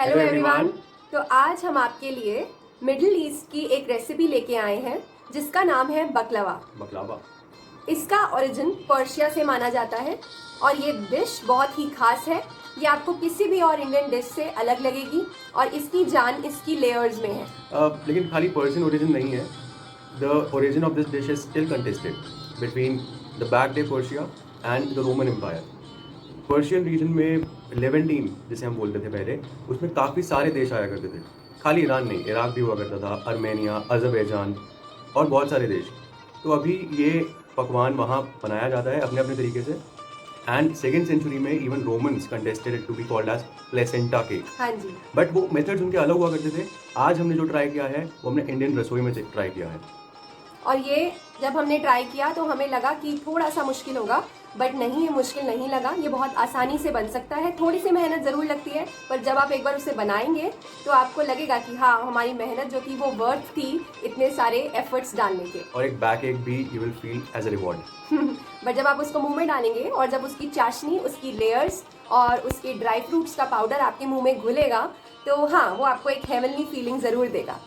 Hello everyone. तो आज हम आपके लिए मिडिल ईस्ट की एक रेसिपी लेके आए हैं जिसका नाम है बकलावा। इसका ओरिजिन पर्शिया से माना जाता है और ये डिश बहुत ही खास है। ये आपको किसी भी और इंडियन डिश से अलग लगेगी और इसकी जान इसकी लेयर्स में है। लेकिन खाली पर्शियन ओरिजिन नहीं है। The origin of this dish is still contested between the back day Persia and the Roman empire. Persian region में लेवेंटीन जिसे हम बोलते थे पहले, उसमें काफ़ी सारे देश आया करते थे। खाली ईरान नहीं, इराक भी हुआ करता था, अर्मेनिया, अज़रबैजान और बहुत सारे देश। तो अभी ये पकवान वहाँ बनाया जाता है अपने अपने तरीके से। एंड सेकेंड सेंचुरी में even Romans contested it to be called as placenta cake. हाँ जी। बट वो मेथड्स उनके अलग हुआ करते थे। आज हमने जो ट्राई किया है वो हमने इंडियन रसोई में ट्राई किया है। और ये जब हमने ट्राई किया तो हमें लगा कि थोड़ा सा मुश्किल होगा, बट नहीं, ये मुश्किल नहीं लगा। ये बहुत आसानी से बन सकता है। थोड़ी सी मेहनत ज़रूर लगती है, पर जब आप एक बार उसे बनाएंगे तो आपको लगेगा कि हाँ, हमारी मेहनत जो थी वो वर्थ थी इतने सारे एफर्ट्स डालने के। और एक बैक एक भी you will feel as a reward. But जब आप उसको मुंह में डालेंगे और जब उसकी चाशनी, उसकी लेयर्स और उसके ड्राई फ्रूट्स का पाउडर आपके मुंह में घुलेगा तो हाँ, वो आपको एक हेवनली फीलिंग ज़रूर देगा।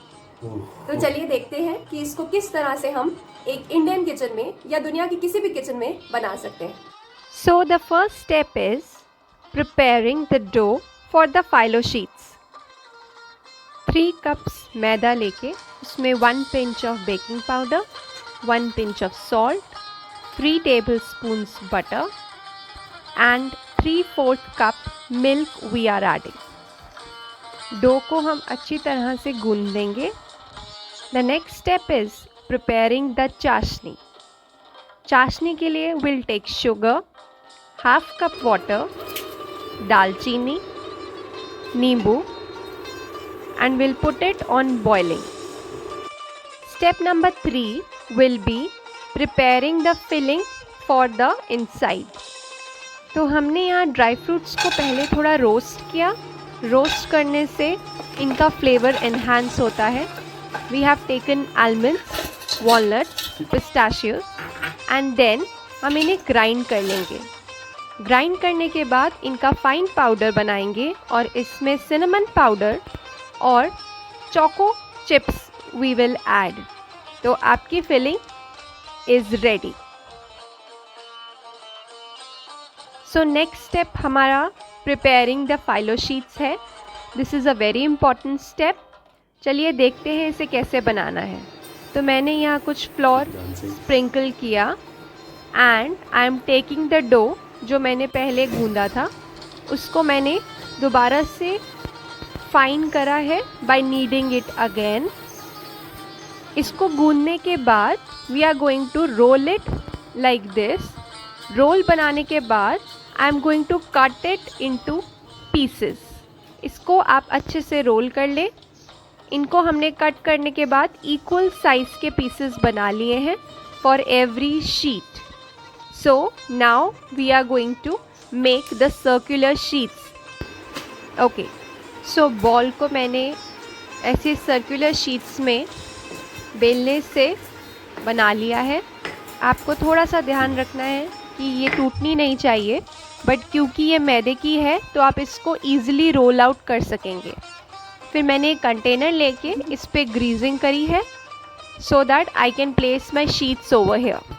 तो चलिए देखते हैं कि इसको किस तरह से हम एक इंडियन किचन में या दुनिया की किसी भी किचन में बना सकते हैं। So the first step is preparing the dough for the phyllo sheets. 3 cups मैदा लेके उसमें 1 pinch of baking powder, 1 pinch of salt, 3 tablespoons butter and 3/4 cup milk we are adding. Dough को हम अच्छी तरह से गूंद लेंगे। The next step is preparing the चाशनी। चाशनी के लिए we'll take sugar, half cup water, दालचीनी, नींबू and we'll put it on boiling. Step number 3 will be preparing the filling for the inside. तो हमने यहाँ ड्राई फ्रूट्स को पहले थोड़ा रोस्ट किया। रोस्ट करने से इनका फ्लेवर एनहांस होता है। We have taken almonds, walnuts, pistachios and then हम इन्हें ग्राइंड कर लेंगे। ग्राइंड करने के बाद इनका फाइन पाउडर बनाएंगे और इसमें सिनेमन पाउडर और choco chips we will add. तो आपकी filling is ready. So next step हमारा प्रिपेयरिंग द फाइलो शीट्स है। This is a very important step. चलिए देखते हैं इसे कैसे बनाना है। तो मैंने यहाँ कुछ फ्लोर स्प्रिंकल किया and I am taking the dough जो मैंने पहले गूंदा था, उसको मैंने दोबारा से फाइन करा है बाय नीडिंग इट अगेन। इसको गूंदने के बाद we are going to roll it like this. Roll बनाने के बाद I am going to cut it into pieces. इसको आप अच्छे से रोल कर ले। इनको हमने कट करने के बाद इक्वल साइज़ के पीसेस बना लिए हैं for every sheet. So now we are going to make the circular sheets. Okay, so ball को मैंने ऐसे सर्कुलर शीट्स में बेलने से बना लिया है। आपको थोड़ा सा ध्यान रखना है कि ये टूटनी नहीं चाहिए, बट क्योंकि ये मैदे की है तो आप इसको ईज़िली रोल आउट कर सकेंगे। फिर मैंने एक कंटेनर लेके इस पे ग्रीजिंग करी है so that I can place my sheets over here.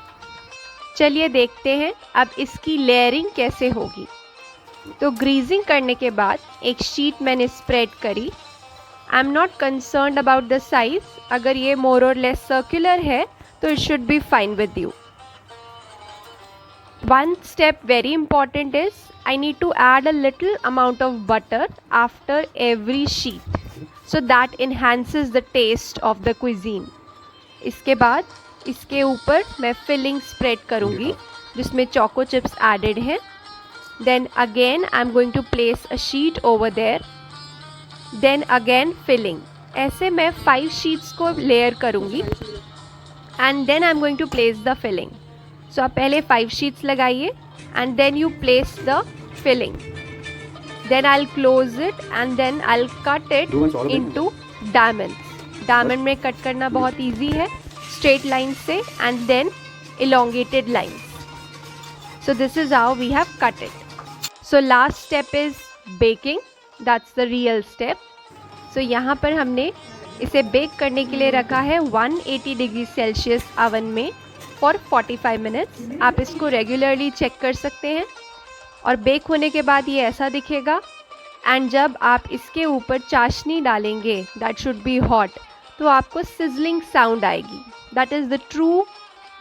चलिए देखते हैं अब इसकी लेयरिंग कैसे होगी। तो ग्रीजिंग करने के बाद एक शीट मैंने स्प्रेड करी। I am not concerned about the size. अगर ये मोर और लेस सर्कुलर है तो it should be fine with you. One step very important is I need to add a little amount of butter after every sheet so that enhances the taste of the cuisine. इसके बाद इसके ऊपर मैं filling spread करूँगी जिसमें choco chips added हैं। Then again I am going to place a sheet over there. Then again filling. ऐसे मैं 5 sheets को लेयर करूँगी and then I am going to place the filling. सो आप पहले 5 शीट्स लगाइए and then you place the filling. Then I will close it and then I will cut it into diamonds. Diamond में cut करना बहुत easy है, straight line से and then elongated lines. So this is how we have cut it. So last step is baking. That's the real step. So यहाँ पर हमने इसे bake करने के लिए रखा है 180 डिग्री सेल्सियस ओवन में फॉर 45 मिनट्स। आप इसको रेगुलरली चेक कर सकते हैं और बेक होने के बाद ये ऐसा दिखेगा। एंड जब आप इसके ऊपर चाशनी डालेंगे, दैट शुड बी हॉट, तो आपको सिजलिंग साउंड आएगी। That is the true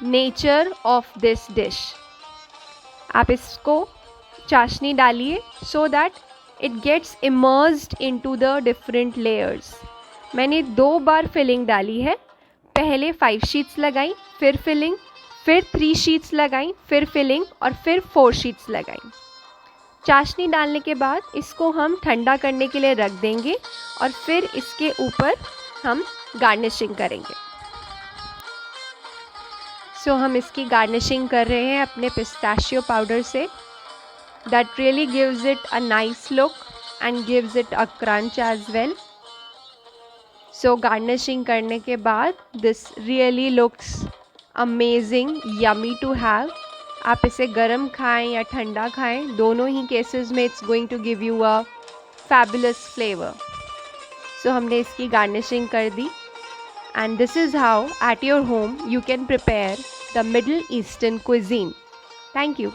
nature of this dish. आप इसको चाशनी डालिए so that it gets immersed into the different layers. मैंने 2 बार फिलिंग डाली है, पहले 5 शीट्स लगाई, फिर फिलिंग, फिर 3 शीट्स लगाई, फिर फिलिंग और फिर 4 शीट्स लगाई। चाशनी डालने के बाद इसको हम ठंडा करने के लिए रख देंगे और फिर इसके ऊपर हम गार्निशिंग करेंगे। सो हम इसकी गार्निशिंग कर रहे हैं अपने पिस्ताशियो पाउडर से। That really gives it a nice look and gives it a crunch as well. So garnishing करने के बाद this really looks amazing, yummy to have. आप इसे गर्म खाएं या ठंडा खाएं, दोनों ही केसेस में it's going to give you a fabulous flavour. So हमने इसकी गार्निशिंग कर दी and this is how at your home you can prepare the middle eastern cuisine. Thank you.